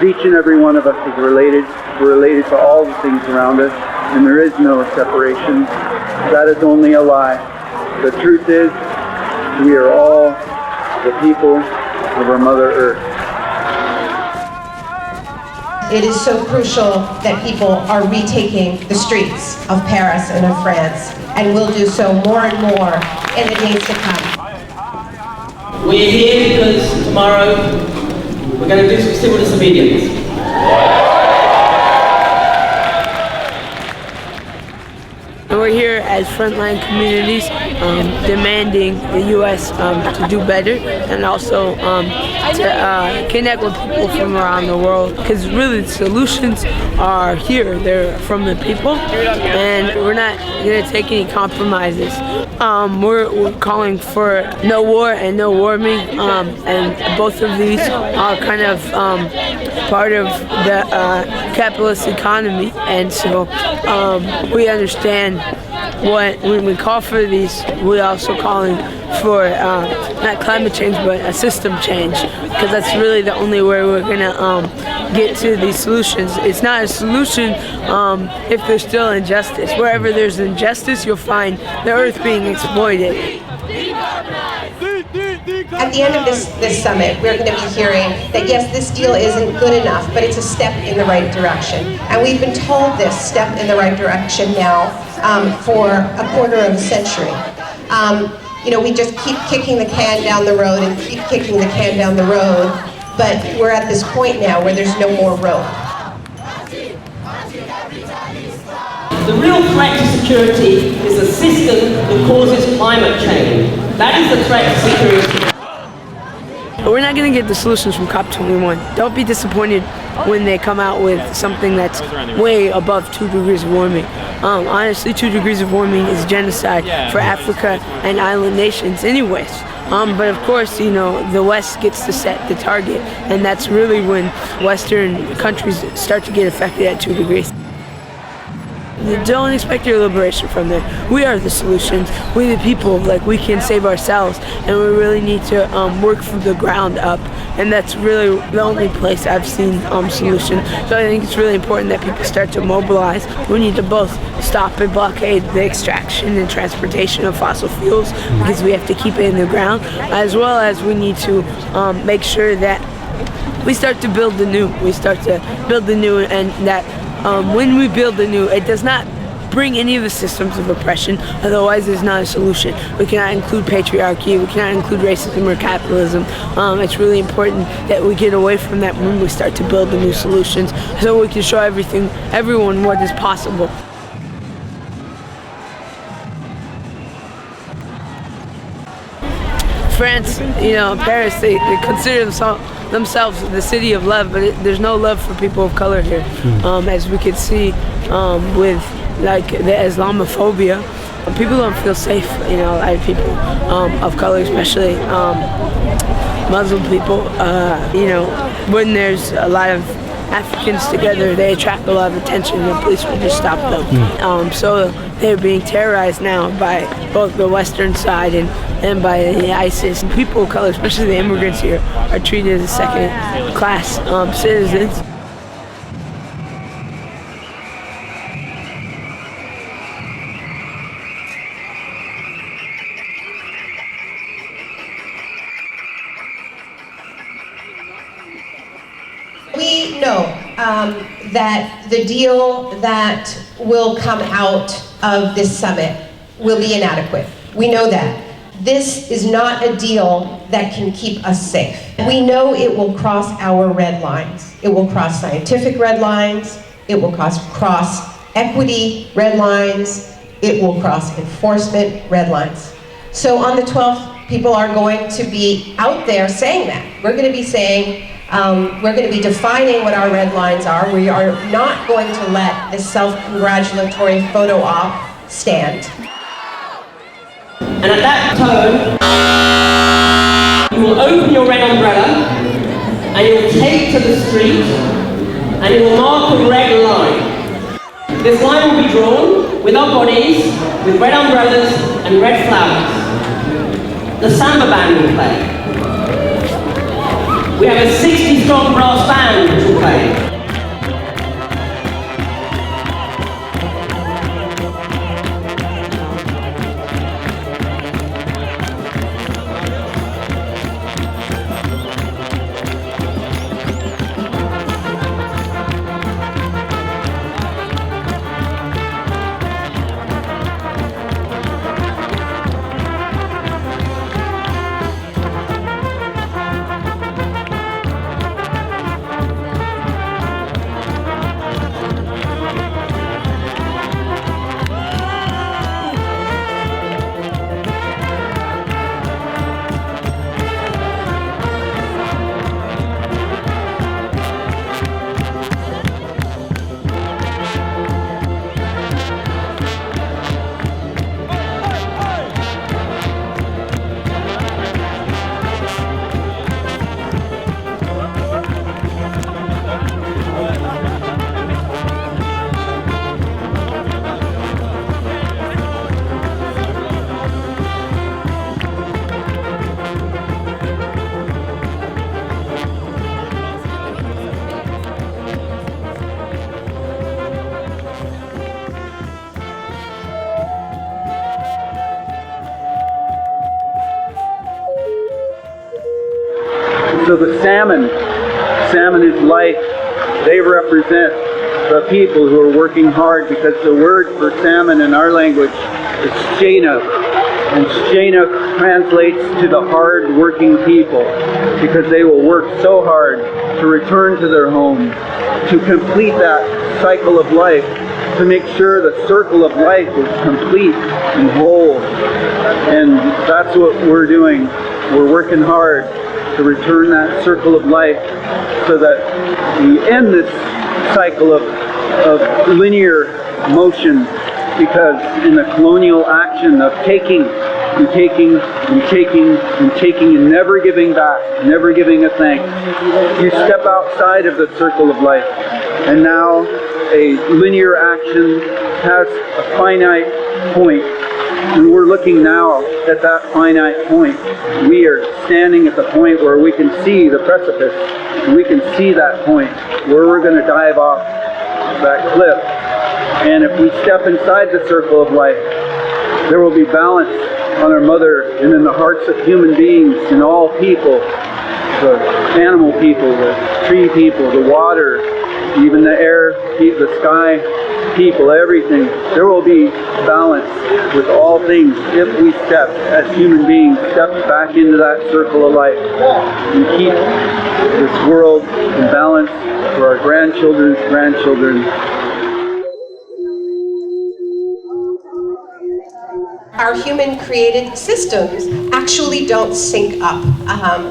Each and every one of us is related. We're related to all the things around us, and there is no separation. That is only a lie. The truth is, we are all the people of our Mother Earth. It is so crucial that people are retaking the streets of Paris and of France, and will do so more and more in the days to come. We're here because tomorrow we're going to do some civil disobedience. We're here as frontline communities demanding the U.S. To do better, and also to connect with people from around the world, because really the solutions are here. They're from the people, and we're not going to take any compromises. We're calling for no war and no warming, and both of these are kind of part of the capitalist economy, and so we understand when we call for these, we're also calling for not climate change, but a system change, because that's really the only way we're gonna get to these solutions. It's not a solution if there's still injustice. Wherever there's injustice, you'll find the earth being exploited. At the end of this summit, we're going to be hearing that yes, this deal isn't good enough, but it's a step in the right direction. And we've been told this step in the right direction now for a quarter of a century. You know, we just keep kicking the can down the road and keep kicking the can down the road, but we're at this point now where there's no more road. The real threat to security is a system that causes climate change. That is the threat to security. But we're not going to get the solutions from COP-21. Don't be disappointed when they come out with something that's way above 2 degrees of warming. Honestly, 2 degrees of warming is genocide for Africa and island nations anyways. But of course, you know, the West gets to set the target, and that's really when Western countries start to get affected at 2 degrees. Don't expect your liberation from there. We are the solutions. We the people, like, we can save ourselves, and we really need to work from the ground up, and that's really the only place I've seen solutions. So I think it's really important that people start to mobilize. We need to both stop and blockade the extraction and transportation of fossil fuels, because we have to keep it in the ground, as well as we need to make sure that we start to build the new. We start to build the new, and that when we build the new, it does not bring any of the systems of oppression, otherwise it's not a solution. We cannot include patriarchy, we cannot include racism or capitalism. It's really important that we get away from that when we start to build the new solutions, so we can show everyone what is possible. France, you know, Paris, they consider themselves the city of love, but there's no love for people of color here. As we could see with like the Islamophobia, people don't feel safe, you know, like people of color, especially Muslim people, you know, when there's a lot of Africans together, they attract a lot of attention, and the police will just stop them. So they're being terrorized now by both the Western side and by the ISIS. And people of color, especially the immigrants here, are treated as second-class citizens. We know that the deal that will come out of this summit will be inadequate. We know that. This is not a deal that can keep us safe. We know it will cross our red lines. It will cross scientific red lines. It will cross equity red lines. It will cross enforcement red lines. So on the 12th, people are going to be out there saying that. We're going to be saying, we're going to be defining what our red lines are. We are not going to let this self-congratulatory photo op stand. And at that tone, you will open your red umbrella, and you will take to the street, and you will mark a red line. This line will be drawn with our bodies, with red umbrellas and red flowers. The samba band will play. We have a 60-strong brass band which will pain. So the salmon is life. They represent the people who are working hard, because the word for salmon in our language is shena. And shena translates to the hard-working people, because they will work so hard to return to their home, to complete that cycle of life, to make sure the circle of life is complete and whole. And that's what we're doing. We're working hard to return that circle of life, so that we end this cycle of linear motion, because in the colonial action of taking and taking and taking and taking and never giving back, never giving a thanks, you step outside of the circle of life. And now a linear action has a finite point. And we're looking now at that finite point. We are standing at the point where we can see the precipice. And we can see that point where we're going to dive off that cliff. And if we step inside the circle of life, there will be balance on our mother and in the hearts of human beings and all people, the animal people, the tree people, the water, even the air, the sky people, everything. There will be balance with all things if we step, as human beings, step back into that circle of life and keep this world in balance for our grandchildren's grandchildren. Our human-created systems actually don't sync up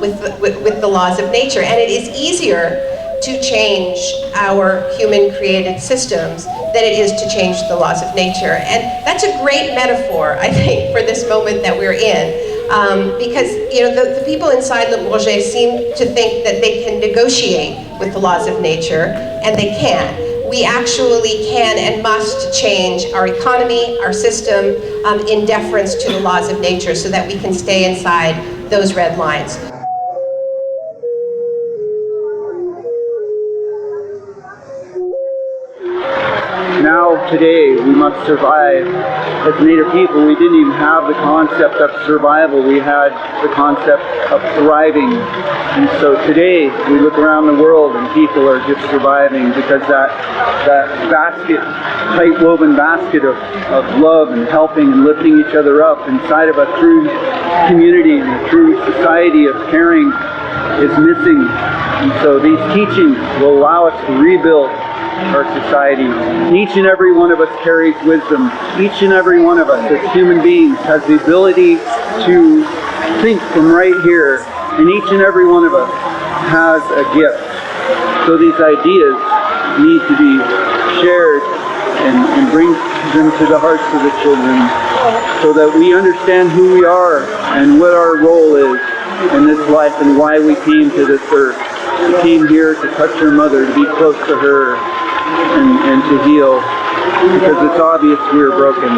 with the laws of nature, and it is easier to change our human-created systems than it is to change the laws of nature. And that's a great metaphor, I think, for this moment that we're in. Because the people inside Le Bourget seem to think that they can negotiate with the laws of nature, and they can't. We actually can and must change our economy, our system, in deference to the laws of nature, so that we can stay inside those red lines. Now, today, we must survive. As Native people, we didn't even have the concept of survival. We had the concept of thriving. And so today, we look around the world and people are just surviving, because that basket, tight-woven basket of love and helping and lifting each other up inside of a true community and a true society of caring is missing. And so these teachings will allow us to rebuild our society. Each and every one of us carries wisdom. Each and every one of us as human beings has the ability to think from right here, and each and every one of us has a gift. So these ideas need to be shared and bring them to the hearts of the children, so that we understand who we are and what our role is in this life and why we came to this earth. We came here to touch our mother, to be close to her, and to heal, because it's obvious we are broken.